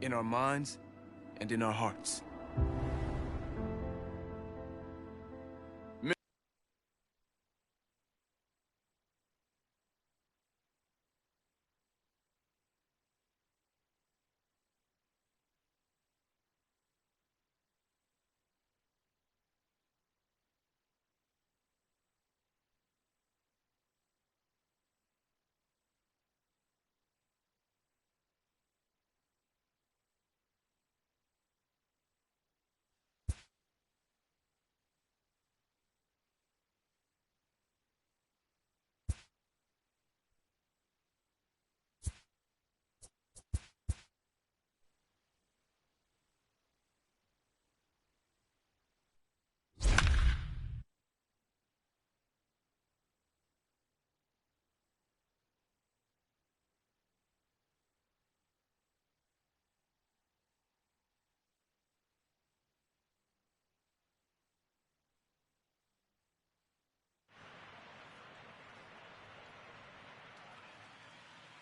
in our minds, and in our hearts.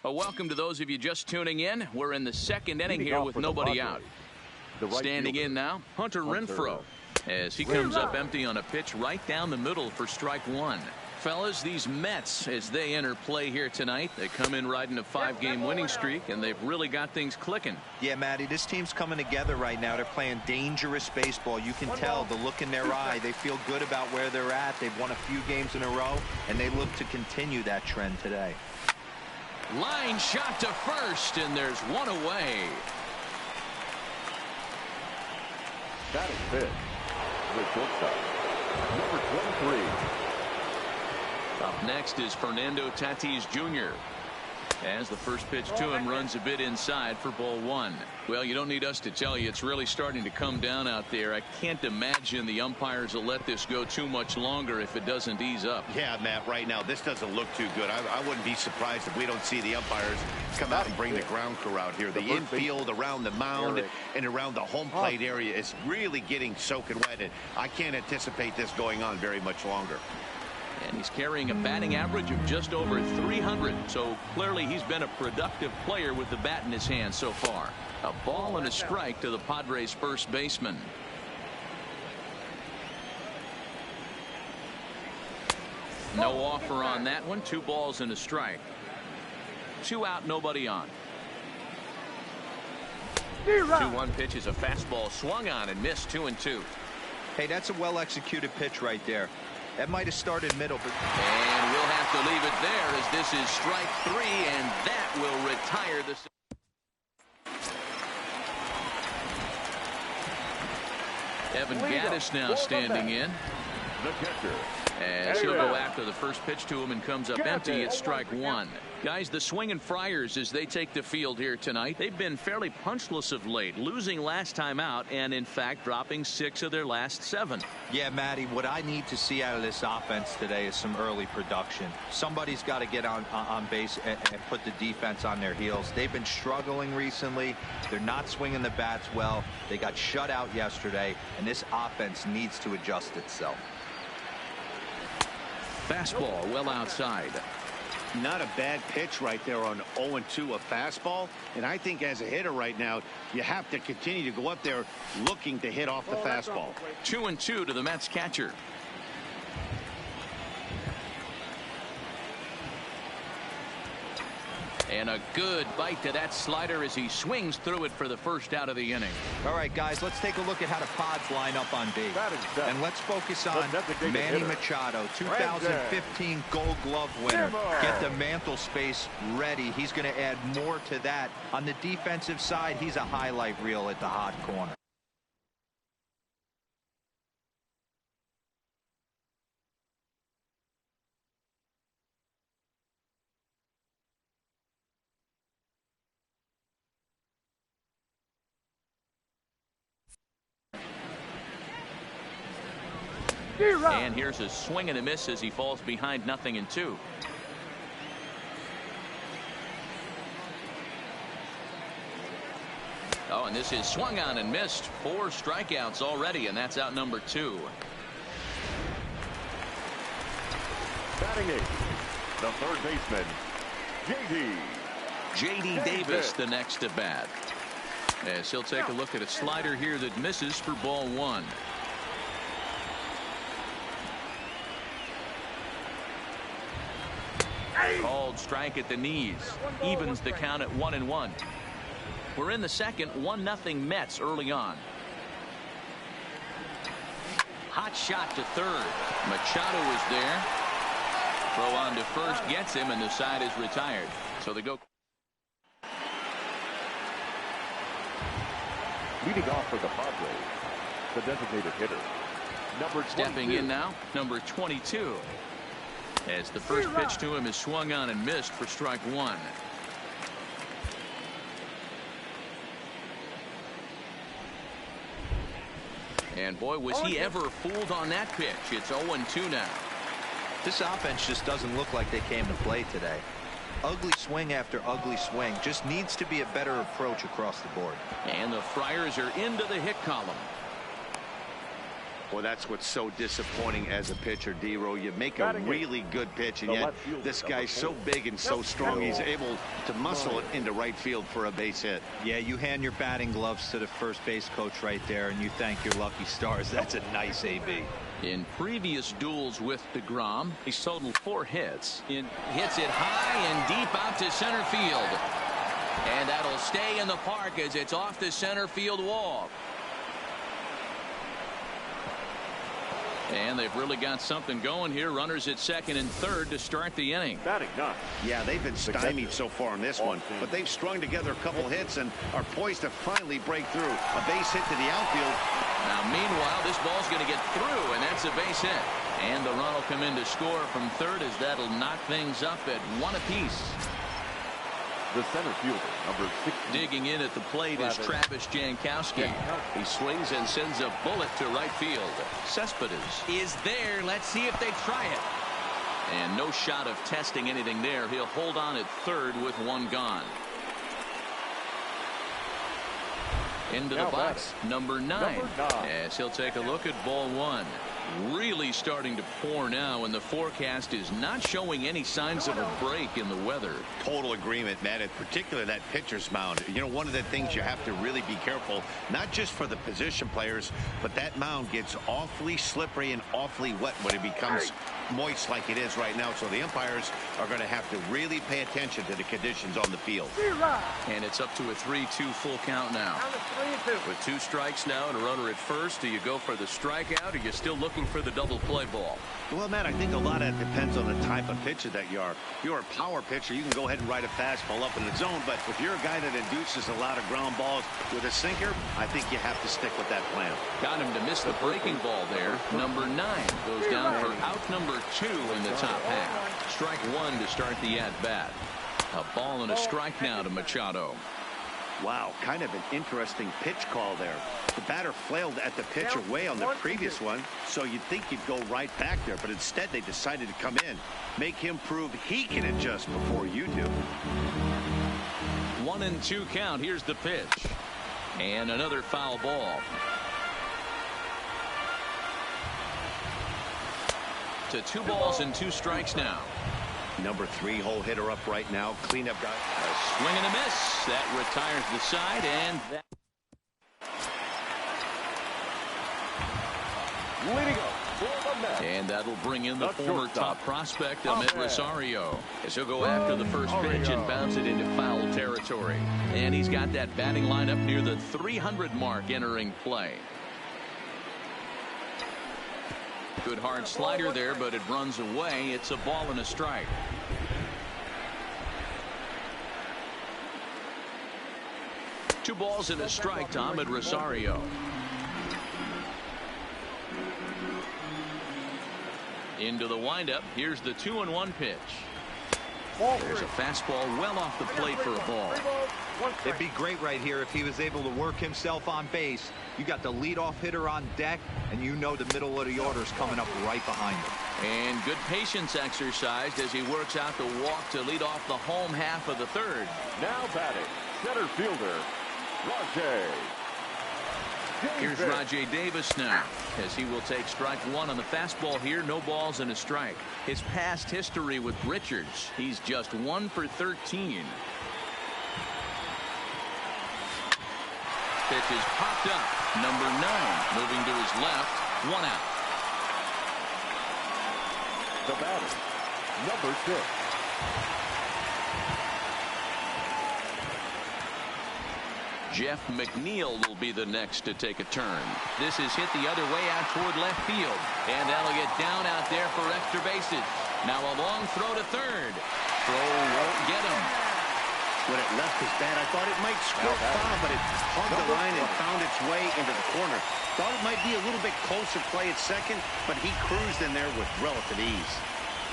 Welcome to those of you just tuning in. We're in the second inning here with nobody out. Standing in now, Hunter Renfroe, as he comes up empty on a pitch right down the middle for strike one. Fellas, these Mets, as they enter play here tonight, they come in riding a 5-game winning streak, and they've really got things clicking. Yeah, Matty, this team's coming together right now. They're playing dangerous baseball. You can tell the look in their eye. They feel good about where they're at. They've won a few games in a row, and they look to continue that trend today. Line shot to first, and there's one away. That is pitch. The shortstop, number 23. Up next is Fernando Tatis Jr. as the first pitch to him runs a bit inside for ball one. Well, you don't need us to tell you it's really starting to come down out there. I can't imagine the umpires will let this go too much longer if it doesn't ease up. Yeah, Matt, right now this doesn't look too good. I wouldn't be surprised if we don't see the umpires come out and bring the ground crew out here. The infield around the mound and around the home plate area is really getting soaking wet, and I can't anticipate this going on very much longer. And he's carrying a batting average of just over 300, so clearly he's been a productive player with the bat in his hand so far. A ball and a strike to the Padres' first baseman. No offer on that one. 2 balls and a strike. 2 out, nobody on. 2-1 pitch is a fastball swung on and missed. 2-2. Hey, that's a well-executed pitch right there. That might have started middle, but... And we'll have to leave it there as this is strike 3, and that will retire the... Evan Gaddis now standing in. The catcher. As he'll go after the first pitch to him and comes up empty at strike 1. Guys, the swinging Friars as they take the field here tonight. They've been fairly punchless of late, losing last time out and in fact dropping 6 of their last 7. Yeah, Matty, what I need to see out of this offense today is some early production. Somebody's got to get on base and put the defense on their heels. They've been struggling recently. They're not swinging the bats well. They got shut out yesterday, and this offense needs to adjust itself. Fastball well outside. Not a bad pitch right there on 0-2, a fastball. And I think as a hitter right now, you have to continue to go up there looking to hit off the fastball. 2-2 to the Mets catcher. And a good bite to that slider as he swings through it for the first out of the inning. All right, guys, let's take a look at how the Pods line up on base. And let's focus on Manny Machado, 2015 Gold Glove winner. Get the mantle space ready. He's going to add more to that. On the defensive side, he's a highlight reel at the hot corner. And here's a swing and a miss as he falls behind 0-2. Oh, and this is swung on and missed. 4 strikeouts already, and that's out number 2. Batting 8th, the third baseman, J.D. J.D. Davis, the next at bat. as he'll take a look at a slider here that misses for ball 1. Called strike at the knees. Evens the count at 1-1. We're in the second. 1-0 Mets early on. Hot shot to third. Machado is there. Throw on to first gets him, and the side is retired. So they go. Leading off for the Padres, the designated hitter, number 22. Stepping in now, number 22. As the first pitch to him is swung on and missed for strike 1. And boy, was he ever fooled on that pitch. It's 0-2 now. This offense just doesn't look like they came to play today. Ugly swing after ugly swing. Just needs to be a better approach across the board. And the Friars are into the hit column. Well, that's what's so disappointing as a pitcher, D-Row. You make a really good pitch, and yet this guy's so big and so strong, he's able to muscle it into right field for a base hit. Yeah, you hand your batting gloves to the first base coach right there, and you thank your lucky stars. That's a nice AB. In previous duels with DeGrom, he's totaled 4 hits. Hits it high and deep out to center field. And that'll stay in the park as it's off the center field wall. And they've really got something going here. Runners at second and third to start the inning. Batting nine. Yeah, they've been stymied so far in this one, but they've strung together a couple hits and are poised to finally break through. A base hit to the outfield. Now, meanwhile, this ball's going to get through, and that's a base hit. And the run will come in to score from third, as that'll knock things up at 1 apiece. The center fielder, number 6. Digging in at the plate is Travis Jankowski. He swings and sends a bullet to right field. Cespedes is there. Let's see if they try it. And no shot of testing anything there. He'll hold on at third with 1 gone. Into the box, number 9. As he'll take a look at ball 1. Really starting to pour now, and the forecast is not showing any signs of a break in the weather. Total agreement, Matt, in particular that pitcher's mound. You know, one of the things you have to really be careful, not just for the position players, but that mound gets awfully slippery and awfully wet when it becomes moist like it is right now. So the umpires are going to have to really pay attention to the conditions on the field. And it's up to a 3-2 full count now. With 2 strikes now and a runner at first, do you go for the strikeout, or are you still looking for the double play ball? Well, Matt, I think a lot of that depends on the type of pitcher that you are. If you're a power pitcher, you can go ahead and ride a fastball up in the zone, but if you're a guy that induces a lot of ground balls with a sinker, I think you have to stick with that plan. Got him to miss the breaking ball there. Number 9 goes down for out number 2 in the top half. Strike 1 to start the at-bat. A ball and a strike now to Machado. Wow, kind of an interesting pitch call there. The batter flailed at the pitch away on the previous one, so you'd think he'd go right back there, but instead they decided to come in. Make him prove he can adjust before you do. 1-2 count. Here's the pitch. And another foul ball. To 2 balls and 2 strikes now. Number 3 hole hitter up right now. Cleanup guy. A swing and a miss. That retires the side, and that. Leading up for the Mets. And that'll bring in the former top prospect, Ahmed Rosario. As he'll go after the first pitch and bounce it into foul territory. And he's got that batting lineup near the 300 mark entering play. Good hard slider there, but it runs away. It's a ball and a strike. Two balls and a strike to Ahmed Rosario. Into the windup. Here's the 2-1 pitch. There's a fastball well off the plate for a ball. It'd be great right here if he was able to work himself on base. You got the leadoff hitter on deck, and you know the middle of the order is coming up right behind him. And good patience exercised as he works out the walk to lead off the home half of the third. Now batting, center fielder, Rajay. Here's Rajay Davis now, as he will take strike 1 on the fastball here. No balls and a strike. His past history with Richards, he's just 1 for 13. pitch is popped up. Number 9 moving to his left. 1 out. The batter, number 6. Jeff McNeil will be the next to take a turn. This is hit the other way out toward left field. And that'll get down out there for extra bases. Now a long throw to third. Throw won't get him. When it left his bat, I thought it might squirt foul, but it hugged the line and found its way into the corner. Thought it might be a little bit closer play at second, but he cruised in there with relative ease.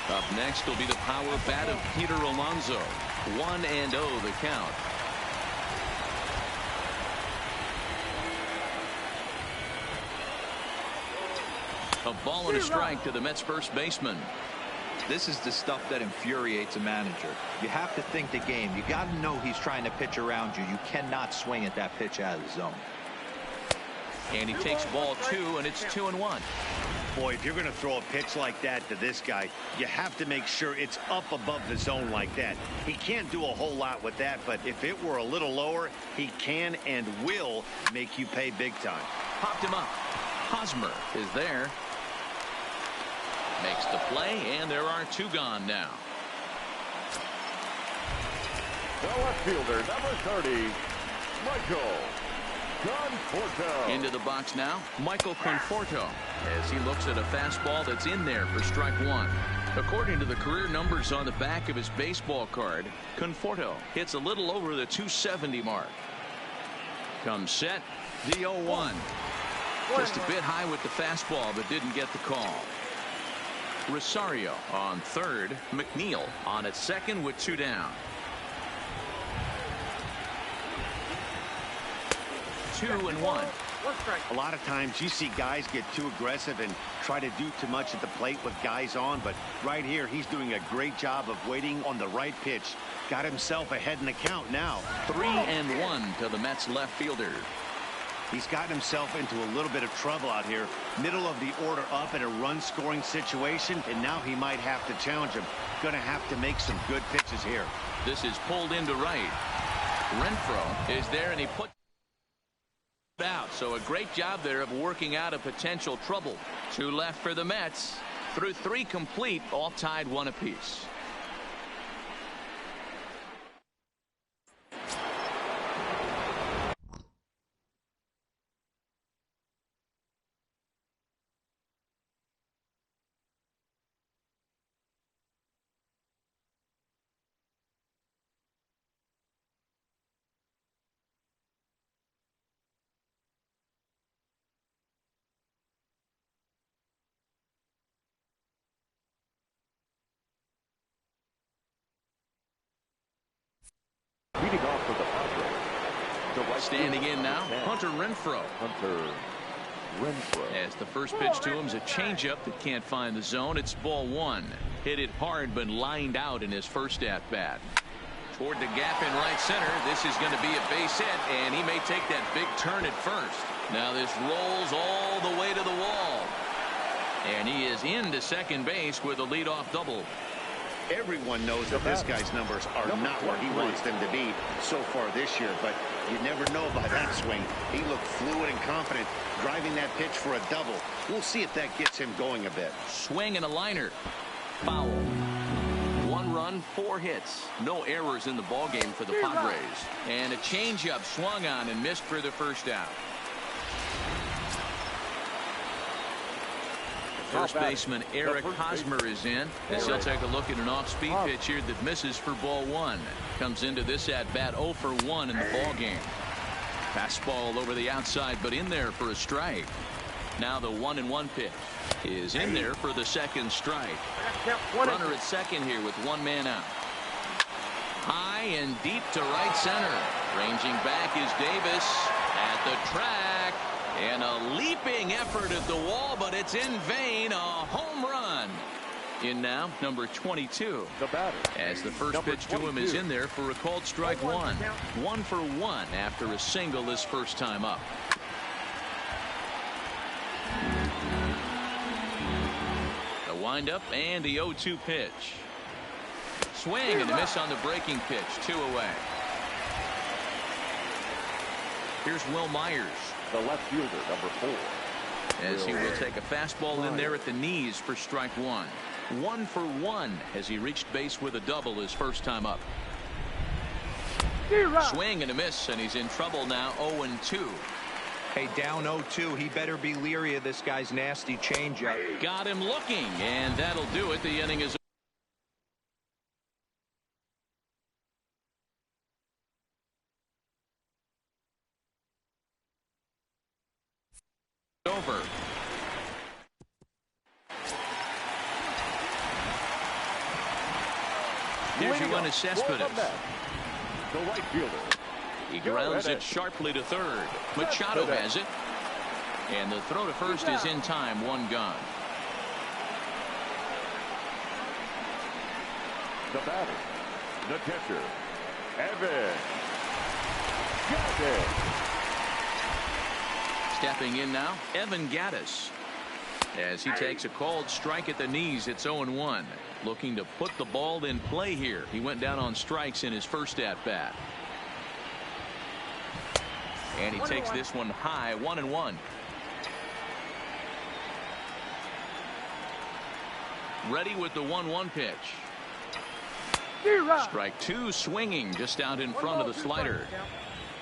Up next will be the power bat of Peter Alonso. 1-0 the count. A ball and a strike to the Mets first baseman. This is the stuff that infuriates a manager. You have to think the game. You got to know he's trying to pitch around you. You cannot swing at that pitch out of the zone. And he takes ball 2, and it's 2-1. Boy, if you're going to throw a pitch like that to this guy, you have to make sure it's up above the zone like that. He can't do a whole lot with that, but if it were a little lower, he can and will make you pay big time. Popped him up. Hosmer is there. Makes the play, and there are 2 gone now. The left fielder, number 30, Michael Conforto. Into the box now, Michael Conforto, as he looks at a fastball that's in there for strike 1. According to the career numbers on the back of his baseball card, Conforto hits a little over the 270 mark. Comes set, the 0-1. Just a bit high with the fastball, but didn't get the call. Rosario on third. McNeil on at second with 2 down. 2-1. A lot of times you see guys get too aggressive and try to do too much at the plate with guys on, but right here he's doing a great job of waiting on the right pitch. Got himself ahead in the count now. 3-1 to the Mets left fielder. He's gotten himself into a little bit of trouble out here. Middle of the order up in a run-scoring situation, and now he might have to challenge him. Going to have to make some good pitches here. This is pulled into right. Renfroe is there, and he put out. So a great job there of working out a potential trouble. 2 left for the Mets. Through 3 complete, all tied 1 apiece. Leading off for the Padres. Standing in now, Hunter Renfroe. As the first pitch to him is a changeup that can't find the zone. It's ball 1. Hit it hard, but lined out in his first at-bat. Toward the gap in right center. This is going to be a base hit, and he may take that big turn at first. Now this rolls all the way to the wall. And he is into second base with a leadoff double. Everyone knows that this guy's numbers are not where he wants them to be so far this year, but you never know by that swing. He looked fluid and confident driving that pitch for a double. We'll see if that gets him going a bit. Swing and a liner. Foul. 1 run, 4 hits. No errors in the ballgame for the Padres. And a changeup swung on and missed for the first out. First baseman Eric Hosmer is in, as he'll take a look at an off-speed pitch here that misses for ball 1. Comes into this at-bat 0 for 1 in the ballgame. Fastball over the outside, but in there for a strike. Now the 1-1 pitch is in there for the second strike. Runner at second here with 1 man out. High and deep to right center. Ranging back is Davis at the track. And a leaping effort at the wall, but it's in vain. A home run. In now, number 22. The batter. As the first pitch to him is in there for a called strike 1. 1 for 1 after a single his first time up. The windup and the 0-2 pitch. Swing and a miss on the breaking pitch. 2 away. Here's Will Myers. The left fielder, number 4. As he will take a fastball in there at the knees for strike one. 1 for 1 as he reached base with a double his first time up. Swing and a miss, and he's in trouble now. 0-2. Hey, down 0-2. He better be leery of this guy's nasty changeup. Got him looking, and that'll do it. The inning is over. Here's Yoenis Cespedes. The right fielder. He grounds it sharply to third. Machado has it. And the throw to first is in time. 1 gone. The batter, the catcher, Evan. Got it. Stepping in now, Evan Gattis. As he takes a called strike at the knees, it's 0-1. Looking to put the ball in play here. He went down on strikes in his first at-bat. And he takes this one high, 1-1. Ready with the 1-1 pitch. Strike 2, swinging just out in front of the slider.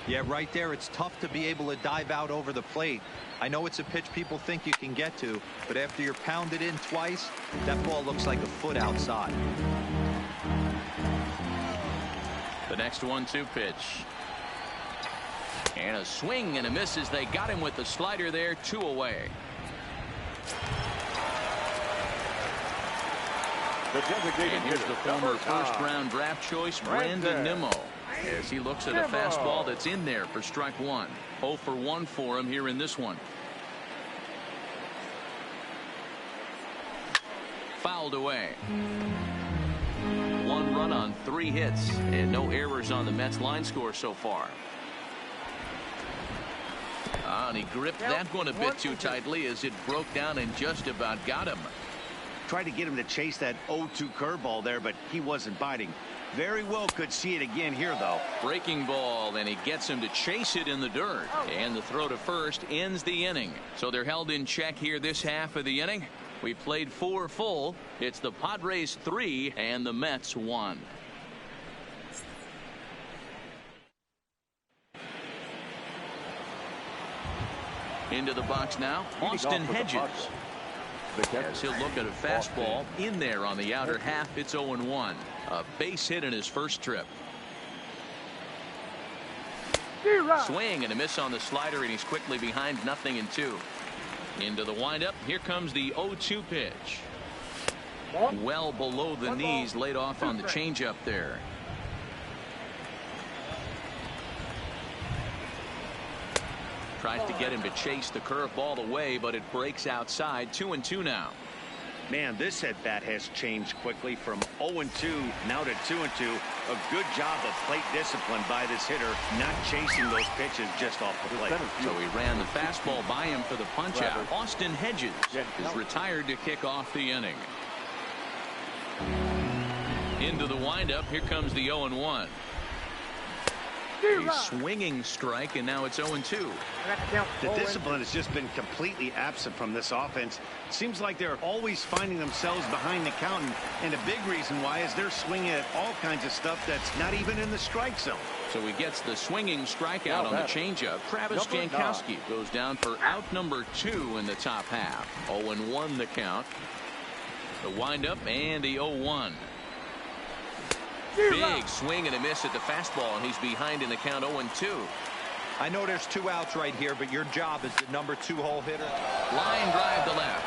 Yeah, right there. It's tough to be able to dive out over the plate. I know it's a pitch people think you can get to, but after you're pounded in twice, that ball looks like a foot outside. The next 1-2 pitch. And a swing and a miss as they got him with the slider there. 2 away. And here's the former first-round draft choice, Brandon Nimmo, as he looks at a fastball that's in there for strike 1. 0 for 1 for him here in this one. Fouled away. 1 run on 3 hits and no errors on the Mets line score so far. And he gripped that one a bit too tightly as it broke down and just about got him. Tried to get him to chase that 0-2 curveball there, but he wasn't biting. Very well could see it again here, though. Breaking ball, and he gets him to chase it in the dirt. And the throw to first ends the inning. So they're held in check here this half of the inning. We played 4 full. It's the Padres 3 and the Mets 1. Into the box now, Austin Hedges. As he'll look at a fastball in there on the outer half. It's 0-1. A base hit in his first trip. Swing and a miss on the slider, and he's quickly behind 0-2. Into the windup. Here comes the 0-2 pitch. Well below the knees, laid off on the changeup there. Tries to get him to chase the curveball away, but it breaks outside. 2-2 now. Man, this at-bat has changed quickly from 0-2 now to 2-2. A good job of plate discipline by this hitter, not chasing those pitches just off the plate. So he ran the fastball by him for the punch-out. Austin Hedges is retired to kick off the inning. Into the windup. Here comes the 0-1. A swinging strike, and now it's 0-2. The discipline has just been completely absent from this offense. Seems like they're always finding themselves behind the count, and a big reason why is they're swinging at all kinds of stuff that's not even in the strike zone. So he gets the swinging strikeout on the changeup. Travis Jankowski goes down for out number 2 in the top half. 0-1 the count. The windup and the 0-1. Big swing and a miss at the fastball, and he's behind in the count. 0-2. I know there's 2 outs right here, but your job as the number 2 hole hitter. Line drive to left.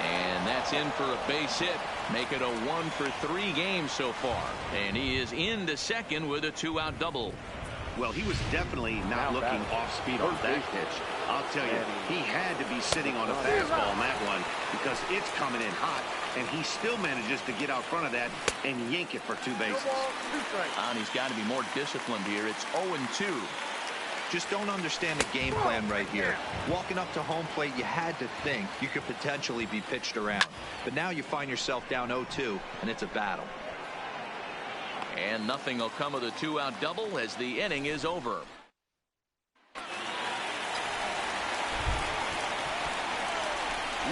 And that's in for a base hit. Make it a 1 for 3 games so far. And he is into second with a 2-out double. Well, he was definitely not looking off speed on that pitch. I'll tell you, he had to be sitting on a fastball on that one because it's coming in hot, and he still manages to get out front of that and yank it for 2 bases. And he's got to be more disciplined here. It's 0-2. Just don't understand the game plan right here. Walking up to home plate, you had to think you could potentially be pitched around. But now you find yourself down 0-2, and it's a battle. And nothing will come of the 2-out double as the inning is over.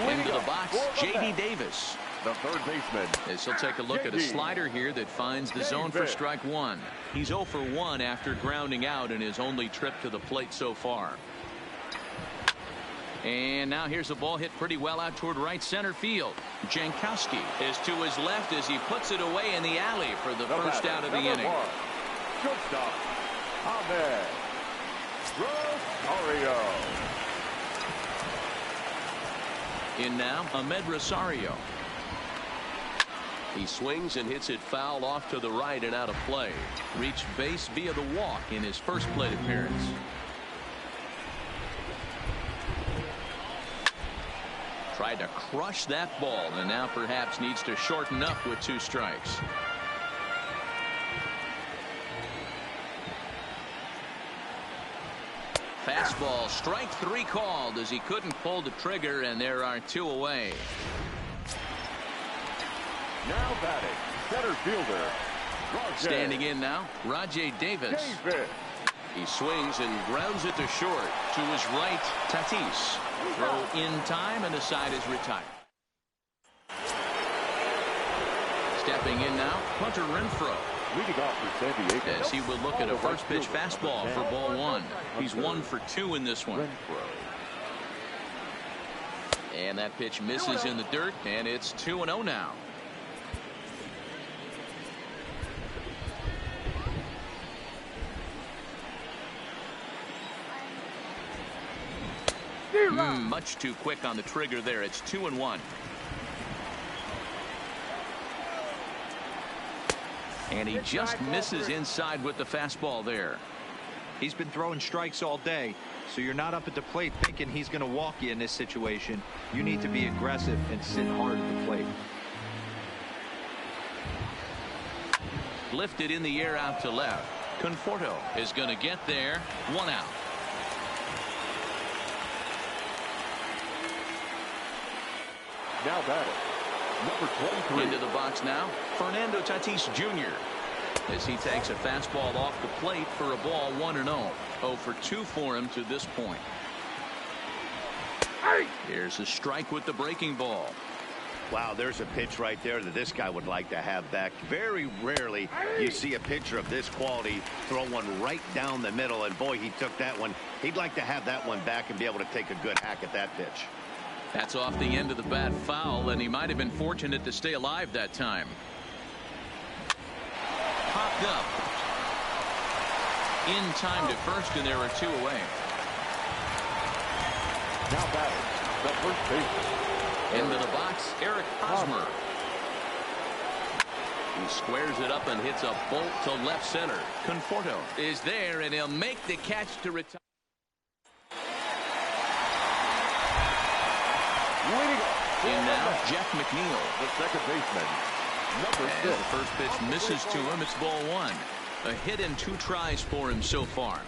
Into the box, J.D. Davis. The third baseman. As he'll take a look at a slider here that finds the zone for strike one. He's 0 for 1 after grounding out in his only trip to the plate so far. And now here's a ball hit pretty well out toward right center field. Jankowski is to his left as he puts it away in the alley for the first out of the inning. Shortstop, Ahmed Rosario. In now, Ahmed Rosario. He swings and hits it foul off to the right and out of play. Reached base via the walk in his first plate appearance. Tried to crush that ball and now perhaps needs to shorten up with 2 strikes. Fastball, strike 3 called as he couldn't pull the trigger, and there are 2 away. Now batting, center fielder, Rajay. Standing in now, Rajay Davis. He swings and grounds it to short. To his right, Tatis. Throw in time, and the side is retired. Stepping in now, Hunter Renfroe. Leading off for San Diego. As he will look at a first pitch fastball for ball 1. He's 1 for 2 in this one. And that pitch misses in the dirt, and it's 2-0 now. Much too quick on the trigger there. It's 2-1. And he just misses inside with the fastball there. He's been throwing strikes all day, so you're not up at the plate thinking he's going to walk you in this situation. You need to be aggressive and sit hard at the plate. Lifted in the air out to left. Conforto is going to get there. 1 out. Now batting, number 23. Into the box now, Fernando Tatis Jr. as he takes a fastball off the plate for a ball 1-0. 0 for 2 for him to this point. Here's a strike with the breaking ball. Wow, there's a pitch right there that this guy would like to have back. Very rarely you see a pitcher of this quality throw one right down the middle, and boy, he took that one. He'd like to have that one back and be able to take a good hack at that pitch. That's off the end of the bat foul, and he might have been fortunate to stay alive that time. Popped up. In time to first, and there are 2 away. Now batting, the first baseman. Into the box, Eric Hosmer. He squares it up and hits a bolt to left center. Conforto is there, and he'll make the catch to retire. In now, Jeff McNeil. The second baseman, number 6. The first pitch misses to him. It's ball 1. A hit and 2 tries for him so far.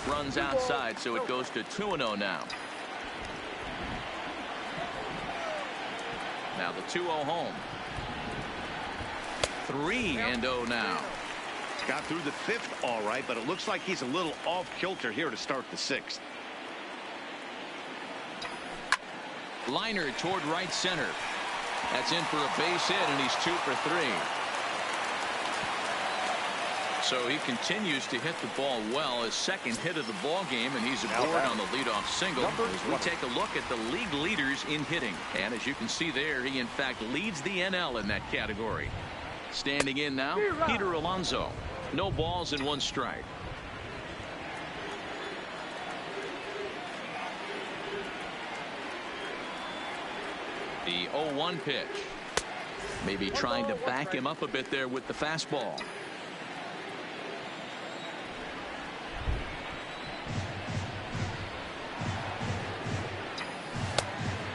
Runs outside, so it goes to 2-0 now. Now the 2-0 home. 3-0 now. Got through the 5th all right, but it looks like he's a little off kilter here to start the 6th. Liner toward right center. That's in for a base hit, and he's 2 for 3. So he continues to hit the ball well. His second hit of the ball game, and he's aboard on the leadoff single. As we take a look at the league leaders in hitting, and as you can see there, he in fact leads the NL in that category. Standing in now, Peter Alonso. No balls and 1 strike. The 0-1 pitch. Maybe trying to back him up a bit there with the fastball.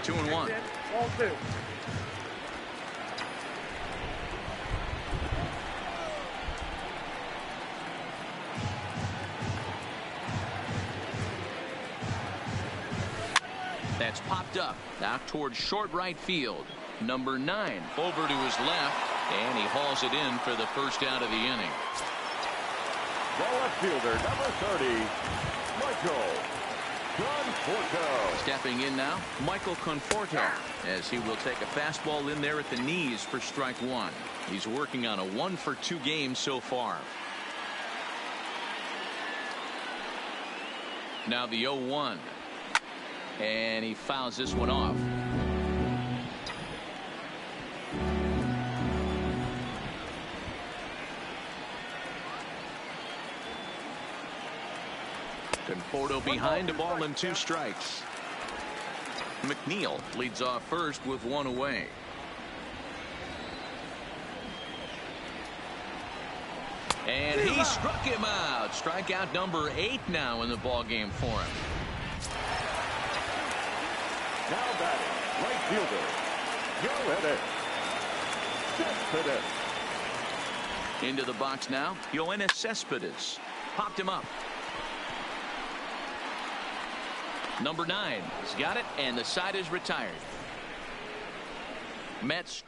Two and 1. Ball 2. That's popped up out towards short right field. Number 9 over to his left, and he hauls it in for the first out of the inning. The left fielder, number 30, Michael Conforto. Stepping in now, Michael Conforto, as he will take a fastball in there at the knees for strike one. He's working on a 1-for-2 game so far. Now the 0-1. And he fouls this one off. Conforto behind, a ball and 2 strikes. McNeil leads off first with 1 away. And he struck him out. Strikeout number 8 now in the ball game for him. Now batting, right fielder, Yoenis Cespedes. Into the box now, Yoenis Cespedes. Popped him up. Number 9 has got it, and the side is retired. Mets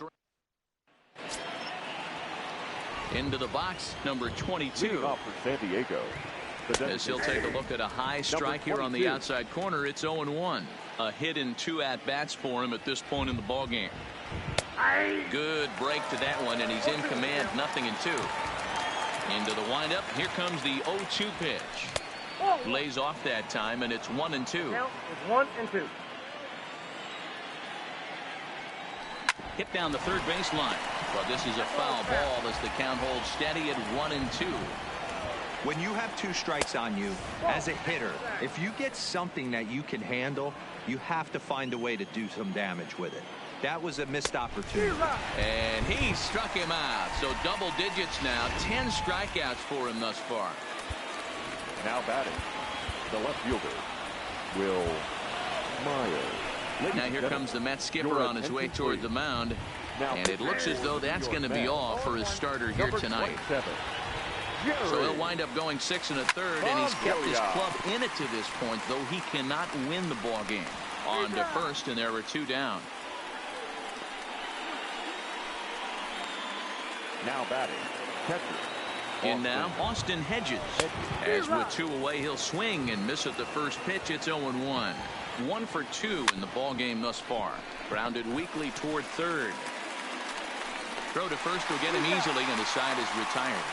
into the box, number 22. Leading off for San Diego. As he'll take a look at a high strike here on the outside corner, it's 0-1. A hit in 2 at-bats for him at this point in the ball game. Good break to that one, and he's in command, 0-2. Into the windup, here comes the 0-2 pitch. Lays off that time, and it's 1-2. Count is 1-2. Hit down the third base line, but this is a foul ball as the count holds steady at 1-2. When you have 2 strikes on you, as a hitter, if you get something that you can handle, you have to find a way to do some damage with it. That was a missed opportunity. And he struck him out. So double digits now. 10 strikeouts for him thus far. Now batting, the left fielder, Will Myers. Now here comes the Mets skipper on his way toward the mound. And it looks as though that's going to be all for his starter here tonight. So he'll wind up going 6 1/3, and he's kept his club in it to this point, though he cannot win the ball game. On to first, and there are 2 down. Now batting, catcher. In now, Austin Hedges. As with 2 away, he'll swing and miss at the first pitch. It's 0-1. 1 for 2 in the ball game thus far. Grounded weakly toward third. Throw to first will get him easily, and the side is retired.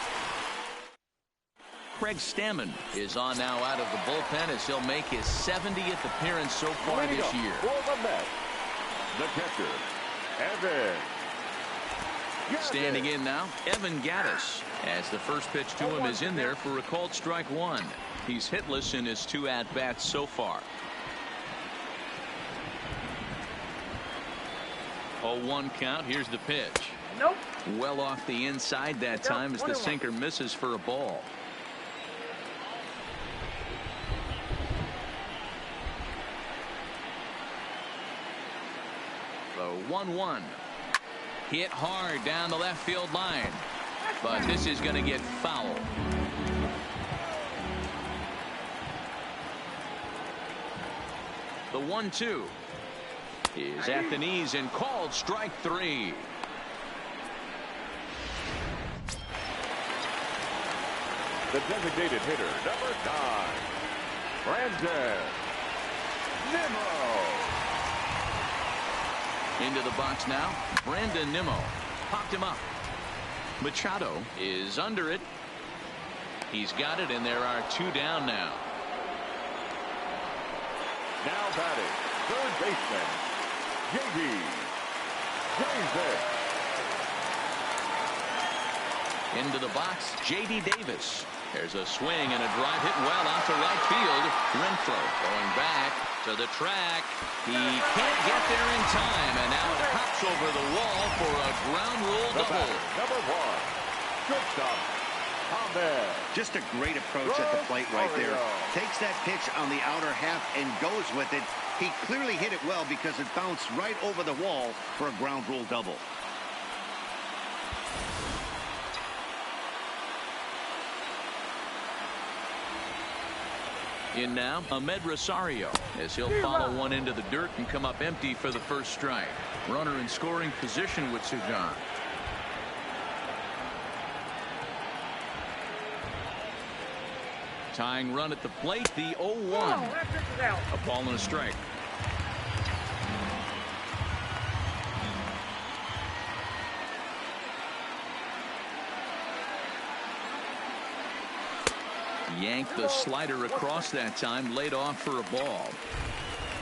Craig Stammen is on now out of the bullpen as he'll make his 70th appearance so far this year. For the Mets, the catcher, Evan. Standing in now, Evan Gattis, as the first pitch to him is in there for a called strike 1. He's hitless in his 2 at-bats so far. 0-1 count. Here's the pitch. Nope. Well off the inside that time as the sinker misses for a ball. The 1-1. Hit hard down the left field line, but this is going to get foul. The 1-2 is at the knees and called strike 3. The designated hitter, number 9, Brandon Nimmo. Into the box now, Brandon Nimmo popped him up. Machado is under it. He's got it, and there are 2 down now. Now batting, third baseman, J.D. Davis. Into the box, J.D. Davis. There's a swing and a drive hit well out to right field. Renfroe going back to the track. He can't get there in time, and now it hops over the wall for a ground rule double. Number 1, shortstop, Ahmed. Just a great approach at the plate right there. Takes that pitch on the outer half and goes with it. He clearly hit it well because it bounced right over the wall for a ground rule double. In now, Ahmed Rosario, as he'll follow one into the dirt and come up empty for the first strike. Runner in scoring position with Sujan. Tying run at the plate, the 0-1. A ball and a strike. Yanked the slider across that time, laid off for a ball.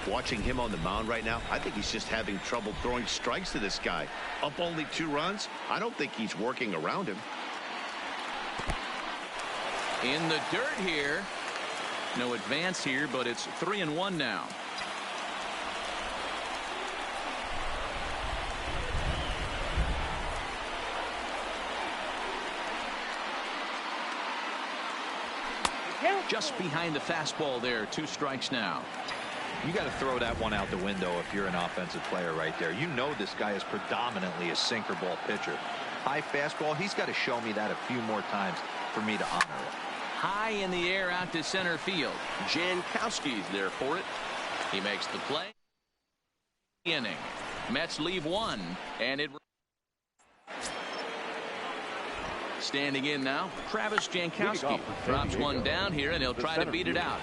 Watching him on the mound right now, I think he's just having trouble throwing strikes to this guy. Up only 2 runs. I don't think he's working around him. In the dirt here. No advance here, but it's 3-1 now. Just behind the fastball there. 2 strikes now. You got to throw that one out the window if you're an offensive player right there. You know this guy is predominantly a sinker ball pitcher. High fastball, he's got to show me that a few more times for me to honor it. High in the air out to center field. Jankowski's there for it. He makes the play. Inning. Mets leave 1, and it. Standing in now, Travis Jankowski drops one down here, and he'll try to beat it out.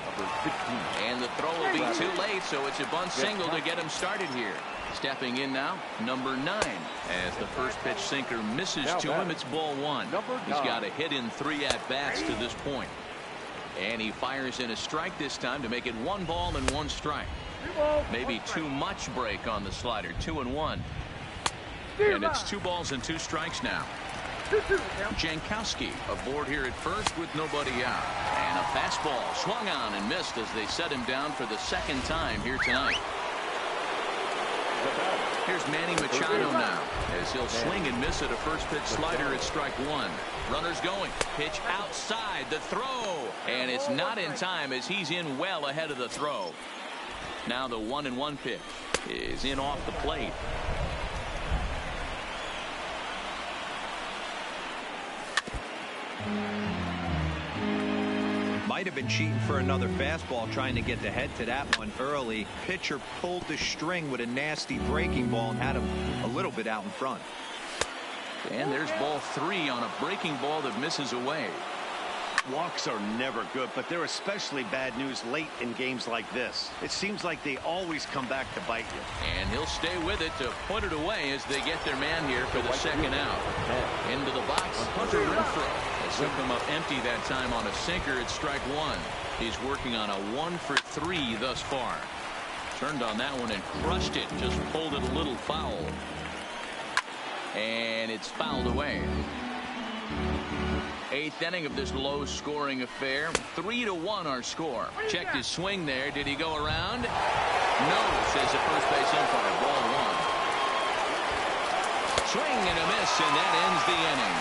And the throw will be too late, so it's a bunt single to get him started here. Stepping in now, number 9. As the first pitch sinker misses to him, it's ball 1. He's got a hit in 3 at-bats to this point. And he fires in a strike this time to make it 1 ball and 1 strike. Maybe too much break on the slider. 2-1. And it's 2 balls and 2 strikes now. Jankowski aboard here at first with nobody out. And a fastball swung on and missed as they set him down for the 2nd time here tonight. Here's Manny Machado now as he'll swing and miss at a first pitch slider at strike 1. Runners going. Pitch outside the throw. And it's not in time as he's in well ahead of the throw. Now the 1-1 pitch is in off the plate. Might have been cheating for another fastball, trying to get the head to that one early. Pitcher pulled the string with a nasty breaking ball and had him a little bit out in front. And there's ball 3 on a breaking ball that misses away. Walks are never good, but they're especially bad news late in games like this. It seems like they always come back to bite you. And he'll stay with it to put it away as they get their man here for the 2nd out. Into the box, Hunter Renfroe. They took him up empty that time on a sinker at strike 1. He's working on a 1 for 3 thus far. Turned on that one and crushed it. Just pulled it a little foul. And it's fouled away. 8th inning of this low-scoring affair. 3-1 our score. Checked his swing there. Did he go around? No, says the first base umpire. Ball 1. Swing and a miss, and that ends the inning.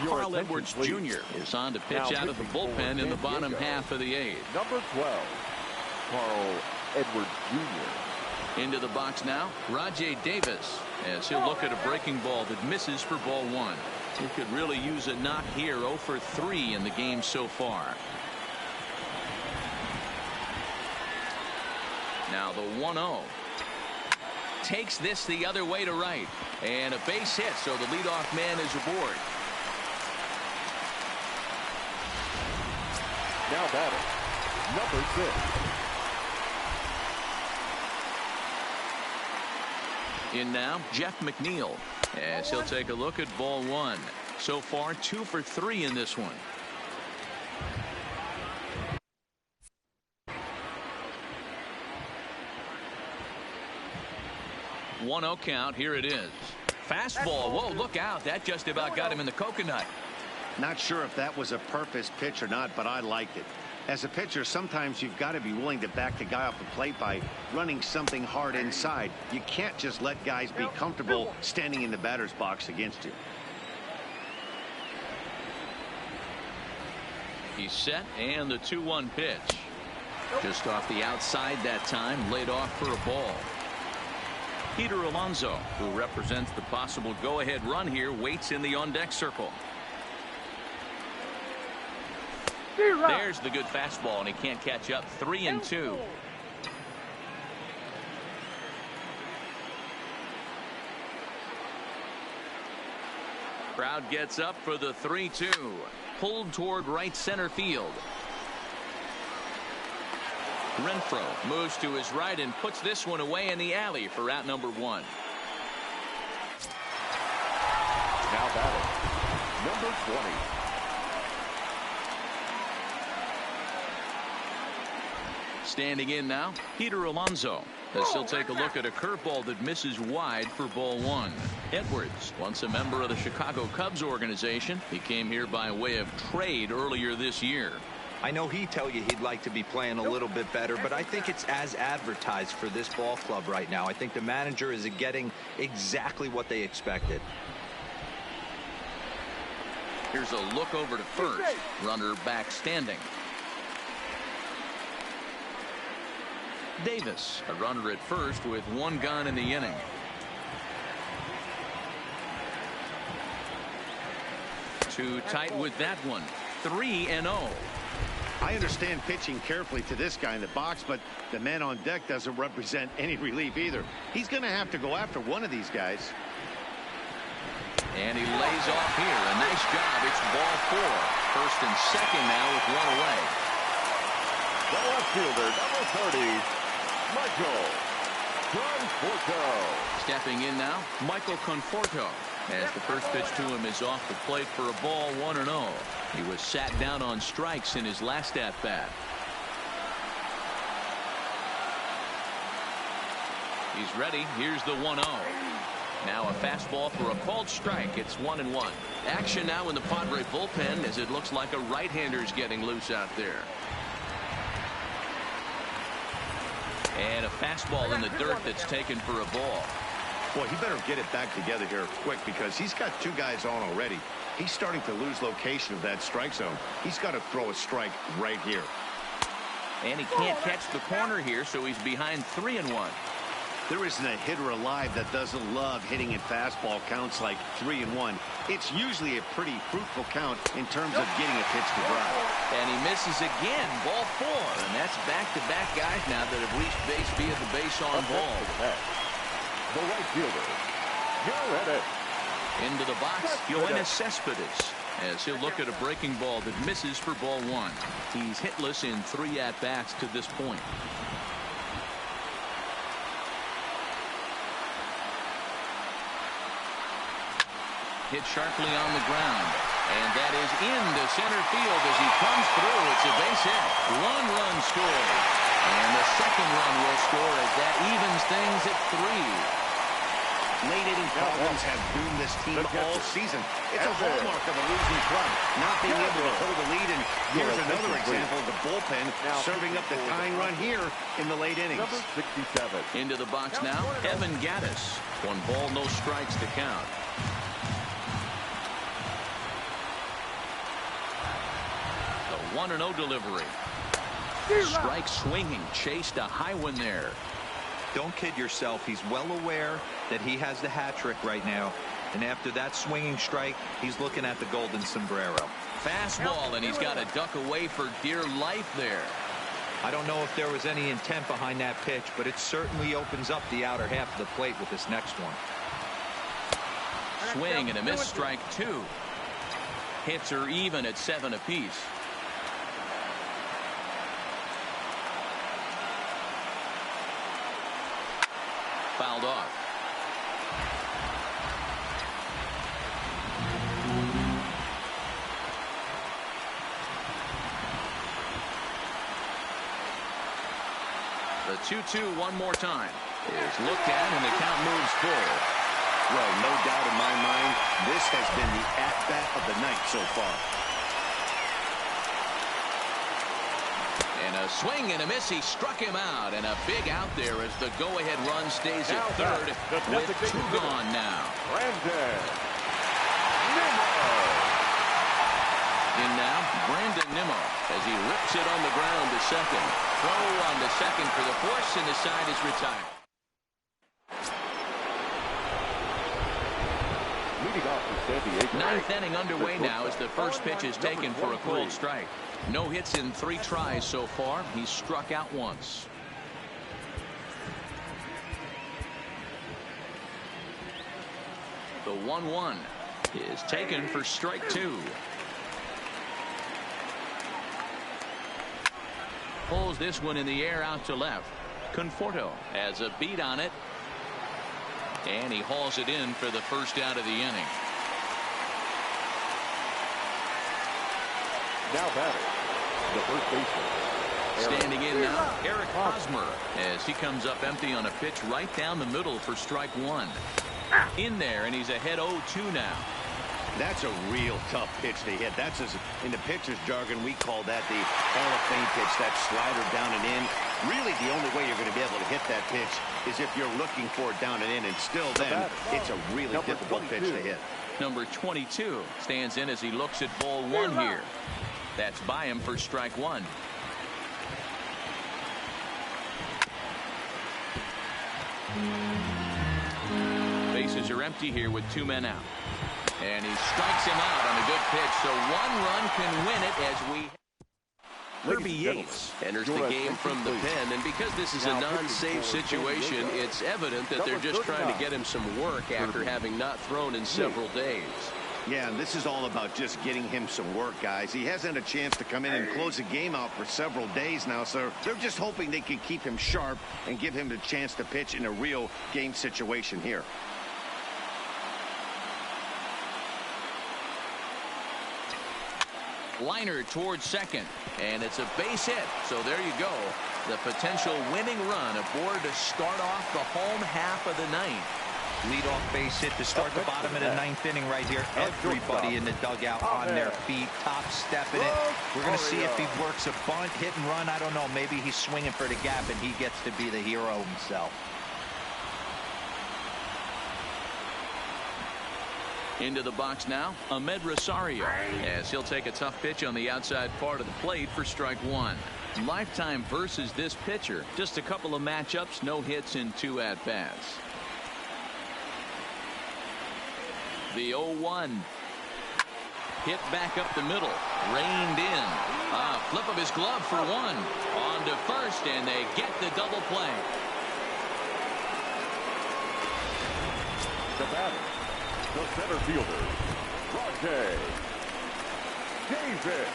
Carl Edwards Jr. is on to pitch out of the bullpen in the bottom half of the 8th. Number 12, Carl Edwards Jr. Into the box now, Rajay Davis, as he'll look at a breaking ball that misses for ball 1. He could really use a knock here. 0 for 3 in the game so far. Now the 1-0. Takes this the other way to right. And a base hit, so the leadoff man is aboard. Now batting, number 6. In now, Jeff McNeil, as he'll take a look at ball 1. So far, 2 for 3 in this one. One 0 count. Here it is. Fastball. Whoa, look out. That just about got him in the coconut. Not sure if that was a purpose pitch or not, but I liked it. As a pitcher, sometimes you've got to be willing to back the guy off the plate by running something hard inside. You can't just let guys be comfortable standing in the batter's box against you. He's set, and the 2-1 pitch. Just off the outside that time, laid off for a ball. Peter Alonso, who represents the possible go-ahead run here, waits in the on-deck circle. There's the good fastball, and he can't catch up. 3-2. Crowd gets up for the 3-2. Pulled toward right center field. Renfroe moves to his right and puts this one away in the alley for out number 1. Now batting, number 20. Standing in now, Peter Alonso, as he'll take a look at a curveball that misses wide for ball 1. Edwards, once a member of the Chicago Cubs organization, he came here by way of trade earlier this year. I know he'd tell you he'd like to be playing a little bit better, but I think it's as advertised for this ball club right now. I think the manager is getting exactly what they expected. Here's a look over to first. Runner back standing. Davis, a runner at first with 1 gone in the inning. Too tight with that one. 3-0. I understand pitching carefully to this guy in the box, but the man on deck doesn't represent any relief either. He's going to have to go after one of these guys. And he lays off here. A nice job. It's ball 4. First and second now with 1 away. The left fielder, number 30, Michael Conforto. Stepping in now, Michael Conforto, as the first pitch to him is off the plate for a ball 1-0. He was sat down on strikes in his last at-bat. He's ready. Here's the 1-0. Now a fastball for a called strike. It's 1-1. Action now in the Padre bullpen as it looks like a right-hander's getting loose out there. And a fastball in the dirt that's taken for a ball. Boy, he better get it back together here quick because he's got 2 guys on already. He's starting to lose location of that strike zone. He's got to throw a strike right here. And he can't catch the corner here, so he's behind 3-1. There isn't a hitter alive that doesn't love hitting in fastball counts like 3-1. It's usually a pretty fruitful count in terms of getting a pitch to ground. And he misses again, ball 4. And that's back-to-back guys now that have reached base via the base on ball. The right fielder, Joe Reddick. Into the box, Yoenis Cespedes, as he'll look at a breaking ball that misses for ball 1. He's hitless in 3 at-bats to this point. Hit sharply on the ground. And that is into center field as he comes through. It's a base hit. 1 run scored. And the second run will score as that evens things at 3. Late inning problems have doomed this team all season. It's a hallmark of a losing club, not being able to hold a lead. And here's another example of the bullpen serving up the tying run here in the late innings. Number 67. Into the box now, Evan Gattis. 1 ball, no strikes to count. The 1-0 delivery. Strike swinging, chased a high one there. Don't kid yourself. He's well aware that he has the hat trick right now. And after that swinging strike, he's looking at the golden sombrero. Fastball, and he's got to duck away for dear life there. I don't know if there was any intent behind that pitch, but it certainly opens up the outer half of the plate with this next one. Swing and a miss, strike 2. Hits are even at 7 apiece. Fouled off. The 2-2 one more time is looked at and the count moves full. Well, no doubt in my mind, this has been the at-bat of the night so far. And a swing and a miss. He struck him out, and a big out there as the go-ahead run stays at third with 2 gone now. Brandon Nimmo. In now, Brandon Nimmo as he rips it on the ground to second. Throw on the second for the force, and the side is retired. Leading off for San Diego. 9th inning underway now as the first pitch is taken for a cold strike. No hits in 3 tries so far. He's struck out once. The 1-1. is taken for strike 2. Pulls this one in the air out to left. Conforto has a beat on it. And he hauls it in for the first out of the inning. Now batting, the first baseman. Standing in now, Eric Hosmer, as he comes up empty on a pitch right down the middle for strike 1. In there, and he's ahead 0-2 now. That's a real tough pitch to hit. That's, in the pitcher's jargon, we call that the Hall of Fame pitch, that slider down and in. Really, the only way you're going to be able to hit that pitch is if you're looking for it down and in, and still then, it's a really difficult pitch to hit. Number 22 stands in as he looks at ball 1 here. That's by him for strike 1. Bases are empty here with 2 men out. And he strikes him out on a good pitch, so 1 run can win it as we... Kirby Yates enters the game from the pen, and because this is a non-save situation, it's evident that they're just trying to get him some work after having not thrown in several days. Yeah, and this is all about just getting him some work, guys. He hasn't had a chance to come in and close the game out for several days now, so they're just hoping they can keep him sharp and give him the chance to pitch in a real game situation here. Liner towards second, and it's a base hit. So there you go. The potential winning run aboard to start off the home half of the ninth. Leadoff base hit to start the bottom of the 9th inning right here. Everybody in the dugout on their feet, top stepping it. We're going to see if he works a bunt, hit and run. I don't know. Maybe he's swinging for the gap and he gets to be the hero himself. Into the box now, Ahmed Rosario, as he'll take a tough pitch on the outside part of the plate for strike 1. Lifetime versus this pitcher. Just a couple of matchups, no hits in 2 at-bats. The 0-1. Hit back up the middle. Reined in. Flip of his glove for 1. On to first, and they get the double play. The batter, the center fielder, Rajay Davis.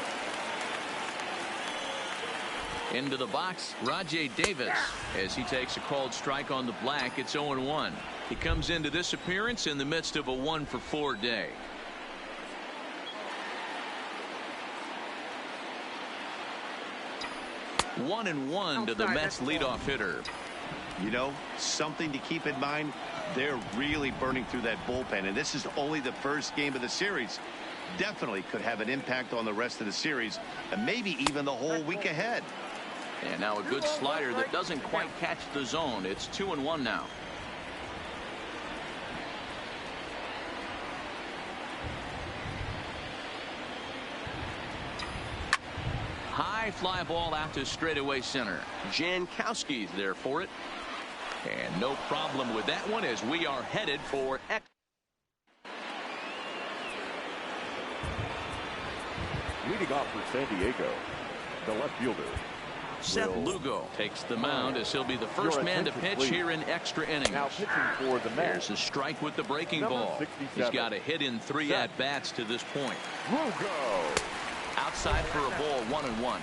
Into the box, Rajay Davis, as he takes a called strike on the black. It's 0-1. He comes into this appearance in the midst of a 1-for-4 day. One and one to the Mets leadoff hitter. You know, something to keep in mind, they're really burning through that bullpen, and this is only the first game of the series. Definitely could have an impact on the rest of the series, and maybe even the whole week ahead. And now a good slider that doesn't quite catch the zone. It's 2-1 now. High fly ball out to straightaway center. Jankowski's there for it. And no problem with that one as we are headed for X. Leading off for San Diego, the left fielder, Seth Lugo takes the mound as he'll be the first man to pitch here in extra innings. Now pitching for the Mets. There's a strike with the breaking ball. He's got a hit in 3 at-bats to this point. Lugo. Outside for a ball, 1-1.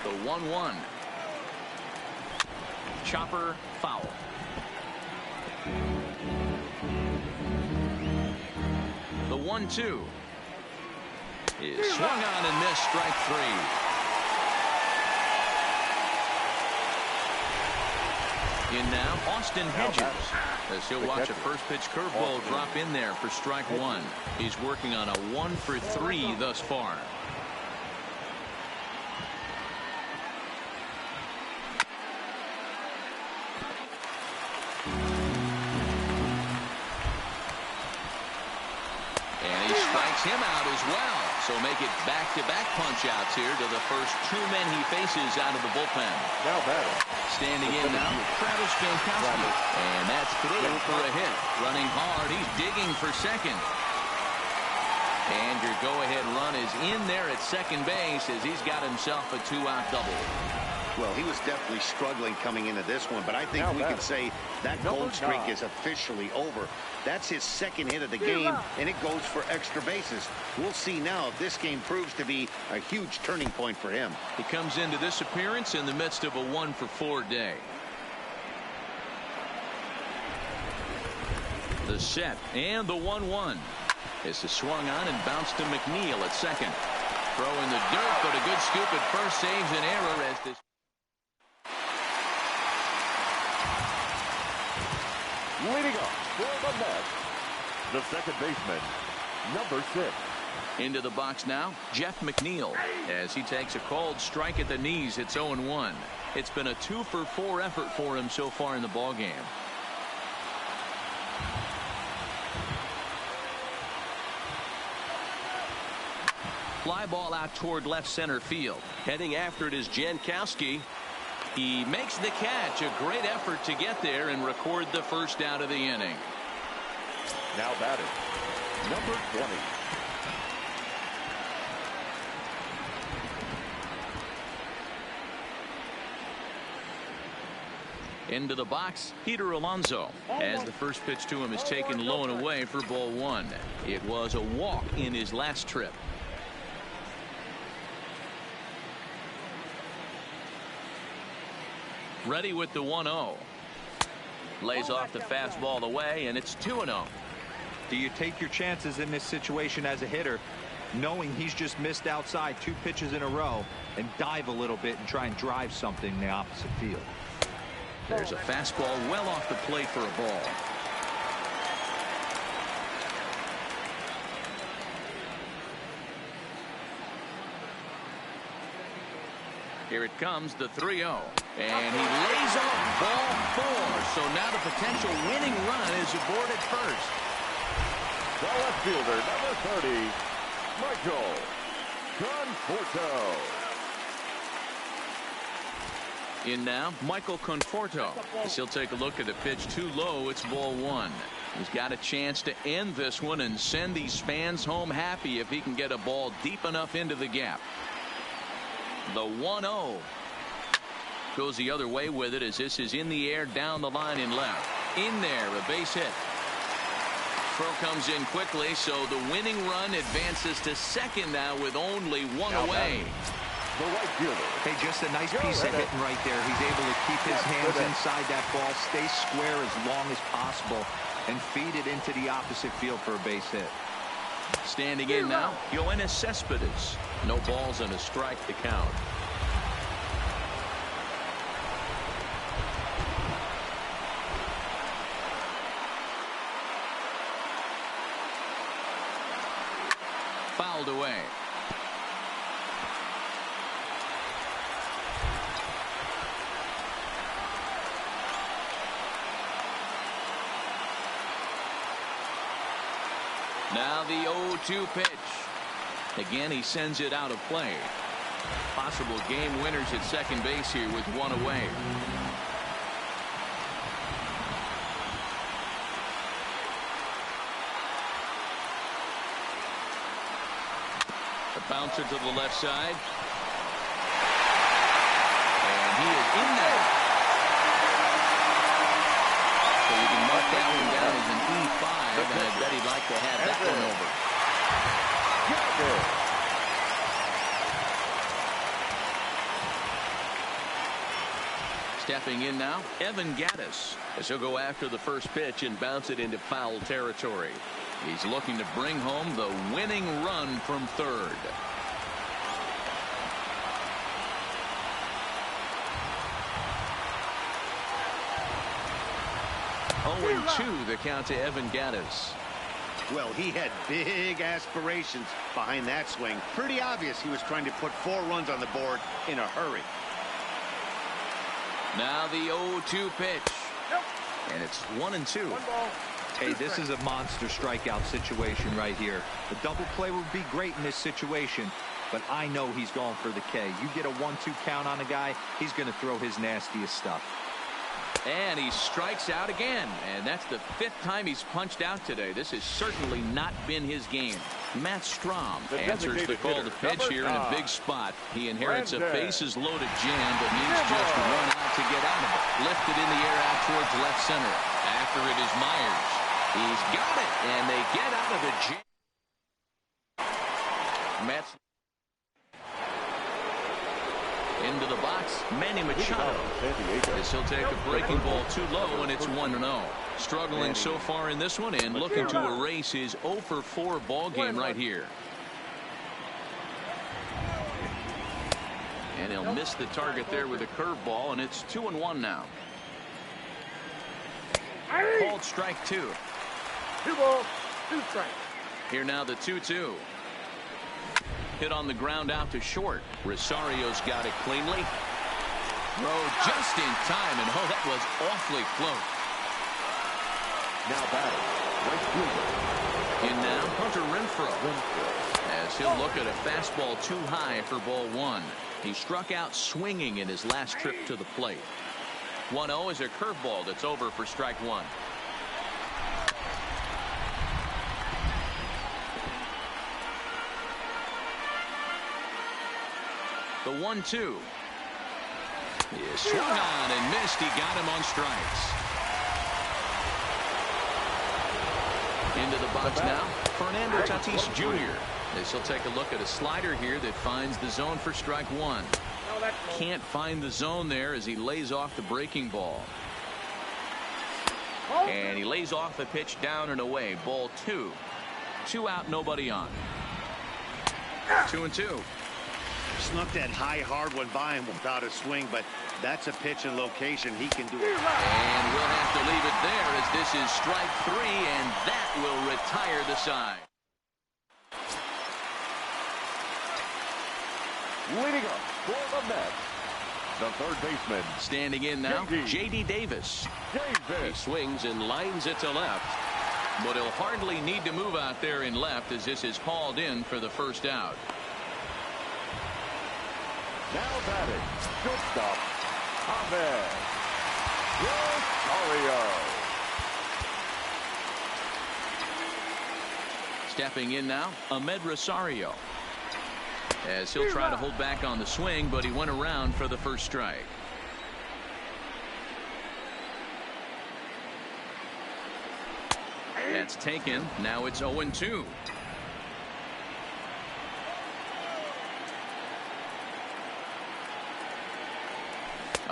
The 1-1. Chopper foul. The 1-2 is swung on and missed, strike 3. In now, Austin Hedges, as he'll watch a first pitch curveball drop in there for strike 1. He's working on a 1-for-3 thus far. And he strikes him out as well. So make it back-to-back punch-outs here to the first 2 men he faces out of the bullpen. Now batting. Standing in now, Travis Jankowski. And that's through for a hit. Running hard, he's digging for second. And your go-ahead run is in there at second base as he's got himself a 2-out double. Well, he was definitely struggling coming into this one, but I think we can say that cold streak is officially over. That's his second hit of the game, and it goes for extra bases. We'll see now if this game proves to be a huge turning point for him. He comes into this appearance in the midst of a 1-for-4 day. The set and the 1-1. This is swung on and bounced to McNeil at second. Throw in the dirt, but a good scoop at first saves an error as this. Leading off for the Mets, the second baseman, number 6. Into the box now, Jeff McNeil. As he takes a cold strike at the knees, it's 0-1. It's been a 2-for-4 effort for him so far in the ballgame. Fly ball out toward left center field. Heading after it is Jankowski. He makes the catch. A great effort to get there and record the first out of the inning. Now batting, number 20. Into the box, Peter Alonso. As the first pitch to him is taken low and away for ball 1. It was a walk in his last trip. Ready with the 1-0. Lays off the fastball away, and it's 2-0. Do you take your chances in this situation as a hitter, knowing he's just missed outside 2 pitches in a row, and dive a little bit and try and drive something in the opposite field? There's a fastball well off the plate for a ball. Here it comes, the 3-0. And he lays off ball 4. So now the potential winning run is aboard at first. The left fielder, number 30, Michael Conforto. In now, Michael Conforto. As he'll take a look at the pitch too low, it's ball 1. He's got a chance to end this one and send these fans home happy if he can get a ball deep enough into the gap. The 1-0 goes the other way with it as this is in the air down the line and left. In there, a base hit. Throw comes in quickly, so the winning run advances to second now with only 1 away. The right fielder. Hey, just a nice piece of hitting right there. He's able to keep his hands inside that ball, stay square as long as possible, and feed it into the opposite field for a base hit. Standing in now, Yoenis Cespedes. No balls and a strike to count. Fouled away. Now the 0-2 pitch. Again, he sends it out of play. Possible game winners at second base here with 1 away. The bouncer to the left side. And he is in there. So you can mark that one down as an E5. And I bet he'd like to have that one over. Stepping in now, Evan Gattis, as he'll go after the first pitch and bounce it into foul territory. He's looking to bring home the winning run from third. 0-2 the count to Evan Gattis. Well, he had big aspirations behind that swing. Pretty obvious he was trying to put 4 runs on the board in a hurry. Now the 0-2 pitch. And it's 1-2. Hey, this is a monster strikeout situation right here. A double play would be great in this situation, but I know he's going for the K. You get a 1-2 count on a guy, he's going to throw his nastiest stuff. And he strikes out again, and that's the 5th time he's punched out today. This has certainly not been his game. Matt Strom answers the call to pitch here in a big spot. He inherits a bases-loaded jam, but needs just to run out to get out of it. Lifted in the air out towards left center. After it is Myers. He's got it, and they get out of the jam. Mets into the box. Manny Machado. As he'll take a breaking ball too low, and it's 1-0. Struggling so far in this one and looking to erase his 0-for-4 ball game right here. And he'll miss the target there with a curveball, and it's 2-1 now. Called strike 2. 2 balls, 2 strikes. Here now the 2-2. Hit on the ground out to short. Rosario's got it cleanly. Throw just in time, and oh, that was awfully close. Now batting, right fielder. In now, Hunter Renfroe. As he'll look at a fastball too high for ball 1. He struck out swinging in his last trip to the plate. 1-0 is a curveball that's over for strike 1. The 1-2 is swung on and missed. He got him on strikes. Into the box now, Fernando Tatis Jr. As he'll take a look at a slider here that finds the zone for strike 1. Can't find the zone there as he lays off the breaking ball. And he lays off the pitch down and away. Ball 2. 2 out, nobody on. 2-2. Snuck that high hard one by him without a swing, but that's a pitch and location he can do it. And we'll have to leave it there as this is strike 3, and that will retire the side. Leading up for the Mets, the third baseman. Standing in now, J.D. Davis. He swings and lines it to left, but he'll hardly need to move out there in left as this is hauled in for the first out. Now batting, shortstop, Ahmed Rosario. Stepping in now, Ahmed Rosario. As he'll try to hold back on the swing, but he went around for the first strike. That's taken. Now it's 0-2.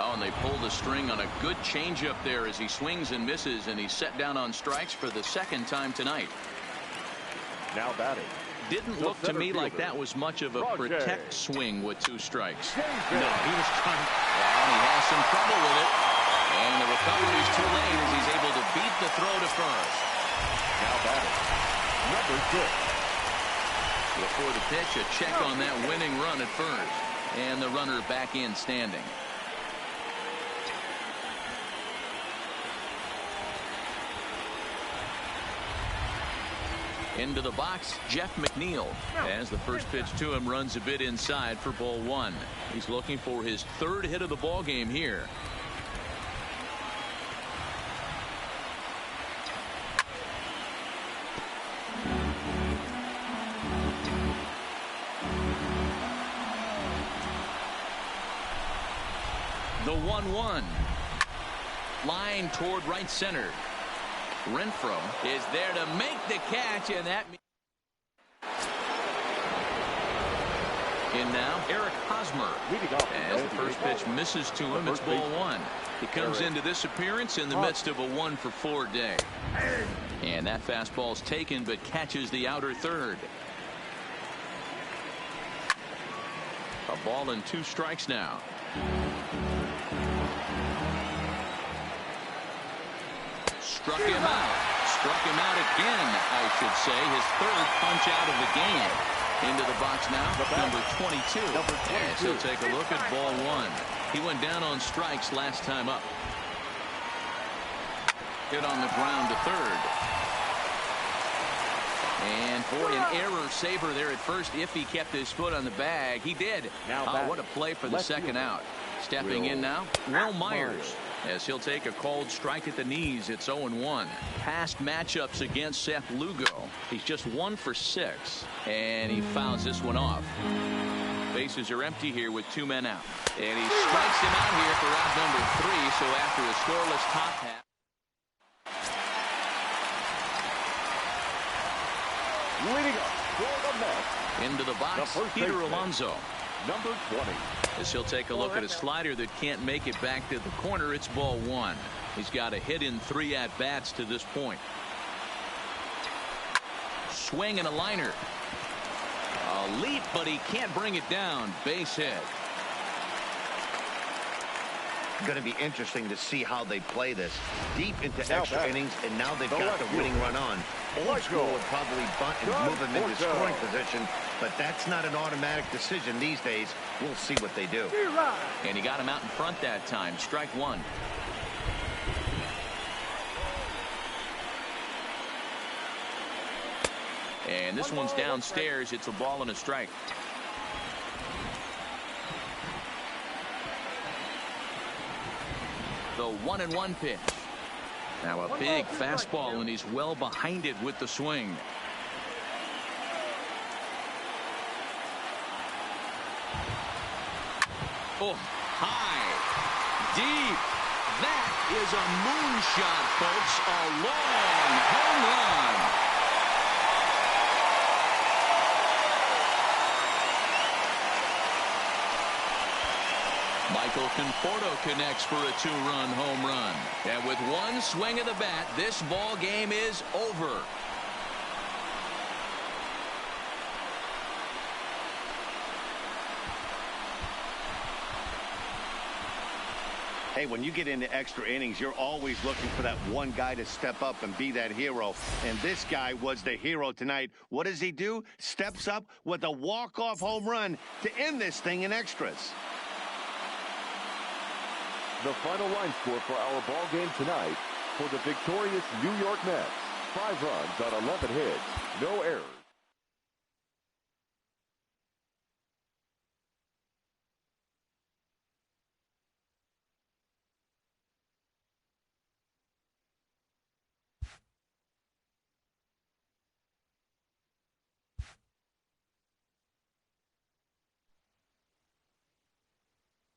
Oh, and they pull the string on a good changeup there as he swings and misses, and he's set down on strikes for the second time tonight. Now batting. Didn't look to me like that was much of a protect swing with 2 strikes. No, he was trying. And he has some trouble with it. And the recovery's too late as he's able to beat the throw to first. Now batting, number 6. Before the pitch, a check on that winning run at first. And the runner back in standing. Into the box, Jeff McNeil. As the first pitch to him runs a bit inside for ball 1. He's looking for his 3rd hit of the ball game here. The 1-1. Line toward right center. Renfroe is there to make the catch, and that means in now Eric Hosmer. As the first pitch misses to him, it's ball 1. He comes into this appearance in the midst of a 1-for-4 day, and that fastball's taken but catches the outer third. A ball and 2 strikes now. Struck him out. Struck him out again, I should say. His 3rd punch out of the game. Into the box now, number 22. As he'll take a look at ball 1. He went down on strikes last time up. Hit on the ground to 3rd. And boy, an error saver there at first. If he kept his foot on the bag, he did. Oh, what a play for the second out. Stepping in now, Will Myers. as he'll take a cold strike at the knees. It's 0-1. Past matchups against Seth Lugo, he's just 1 for 6, and he fouls this one off. Bases are empty here with 2 men out, and he strikes him out here for out number 3. So after a scoreless top half. Leading up for the Mets, Into the box, Peter Alonso. number 20. As he'll take a look at a slider that can't make it back to the corner. It's ball 1. He's got a hit in 3 at-bats to this point. Swing and a liner. A leap, but he can't bring it down. Base hit. Going to be interesting to see how they play this. Deep into extra innings, and now they've got the winning run on. Old school would probably bunt and move him into scoring position, but that's not an automatic decision these days. We'll see what they do. And he got him out in front that time. Strike 1. And this one's downstairs. It's a ball and a strike. The 1-1 pitch. Now a big fastball, and he's well behind it with the swing. Oh, high, deep. That is a moonshot, folks. A long home run. Michael Conforto connects for a 2-run home run. And with one swing of the bat, this ball game is over. Hey, when you get into extra innings, you're always looking for that one guy to step up and be that hero. And this guy was the hero tonight. What does he do? Steps up with a walk-off home run to end this thing in extras. The final line score for our ball game tonight: for the victorious New York Mets, 5 runs on 11 hits, no errors.